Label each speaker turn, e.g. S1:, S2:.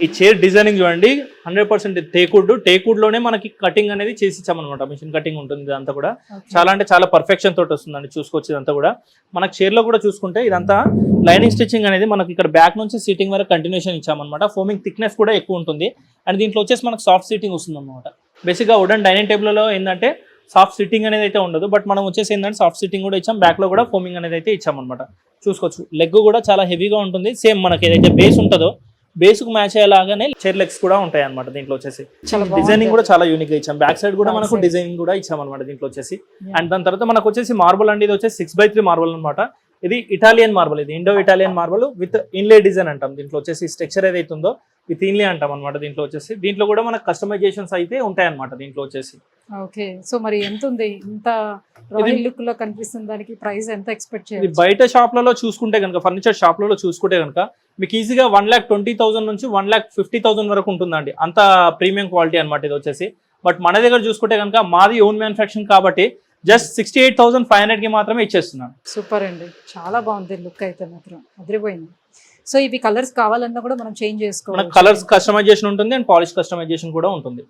S1: ఈ chair designing చూడండి 100% teakwood లోనే మనకి కటింగ్ అనేది చేసి ఇచ్చామన్నమాట. మిషన్ కటింగ్ ఉంటుంది ఇదంతా కూడా. చాలా అంటే చాలా పర్ఫెక్షన్ తోటి వస్తుందండి. చూసుకోవచ్చు ఇదంతా కూడా. మనకి చైర్ లో కూడా చూసుకుంటే ఇదంతా లైనింగ్ స్టిచ్చింగ్ అనేది మనకి ఇక్కడ బ్యాక్ నుంచి సీటింగ్ వరకు కంటిన్యూషన్ ఇచ్చామన్నమాట. ఫోమింగ్ థిక్నెస్ కూడా ఎక్కువ ఉంటుంది. అండ్ దీంట్లో వచ్చేసి మనకు సాఫ్ట్ సీటింగ్ వస్తుంది అనమాట. బేసిక్ గా వుడెన్ డైనింగ్ టేబుల్ లో ఏంటంటే సాఫ్ట్ సిట్టింగ్ అనేది అయితే ఉండదు. బట్ మనం వచ్చేసి ఏంటంటే సాఫ్ట్ సిట్టింగ్ కూడా ఇచ్చాం. బ్యాక్ లో కూడా ఫోమింగ్ అనేది అయితే ఇచ్చామన్నమాట. చూసుకోవచ్చు లెగ్ కూడా చాలా హెవీగా ఉంటుంది. సేమ్ మనకి ఏదైతే బేస్ ఉంటుందో బేస్ కు మ్యాచ్ అయ్యేలాగానే చైర్ లెగ్స్ కూడా ఉంటాయి అనమాట. దీంట్లో వచ్చేసి డిజైనింగ్ కూడా చాలా యూనిక్ గా ఇచ్చాం. బ్యాక్ సైడ్ కూడా మనకు డిజైనింగ్ కూడా ఇచ్చాం అనమాట దీంట్లో వచ్చేసి. అండ్ దాని తర్వాత మనకు వచ్చేసి మార్బల్ అండి. ఇది వచ్చేసి 6x3 మార్బల్ అనమాట. ఇది ఇటాలియన్ మార్బల్. ఇది Indo Italian marble with inlay design అంటాం. దీంట్లో వచ్చేసి స్ట్రక్చర్ ఏదైతే ఉందో విత్ ఇన్లే అంటాం అనమాట. దీంట్లో వచ్చేసి దీంట్లో కూడా మనకు కస్టమైజేషన్స్ అయితే ఉంటాయి అనమాట దీంట్లో వచ్చేసి.
S2: ఓకే, సో మరి ఎంత ఉంది? ఇంత రాయల్ లుక్ లో కనిపిస్తుంది, దానికి ప్రైస్ ఎంత ఎక్స్పెక్ట్ చేయాలి?
S1: బయట షాప్లలో చూసుకుంటే కనుక, ఫర్నిచర్ షాప్లలో చూసుకుంటే కనుక మీకు ఈజీగా 1,20,000 నుంచి 1,50,000 వరకు ఉంటుందండి. అంత ప్రీమియం క్వాలిటీ అనమాట ఇది వచ్చేసి. బట్ మన దగ్గర చూసుకుంటే కనుక మాది ఓన్ మ్యానుఫ్యాక్చరింగ్ కాబట్టి జస్ట్ 68,500కి మాత్రమే ఇచ్చేస్తున్నాను.
S2: సూపర్ అండి, చాలా బాగుంది లుక్ అయితే మాత్రం అదిరిపోయింది. సో ఇవి కలర్స్ కావాలన్నా కూడా మనం చేంజ్ చేసుకోవాలి.
S1: కలర్స్ కస్టమైజేషన్ ఉంటుంది అండ్ పాలిష్ కస్టమైజేషన్ కూడా ఉంటుంది.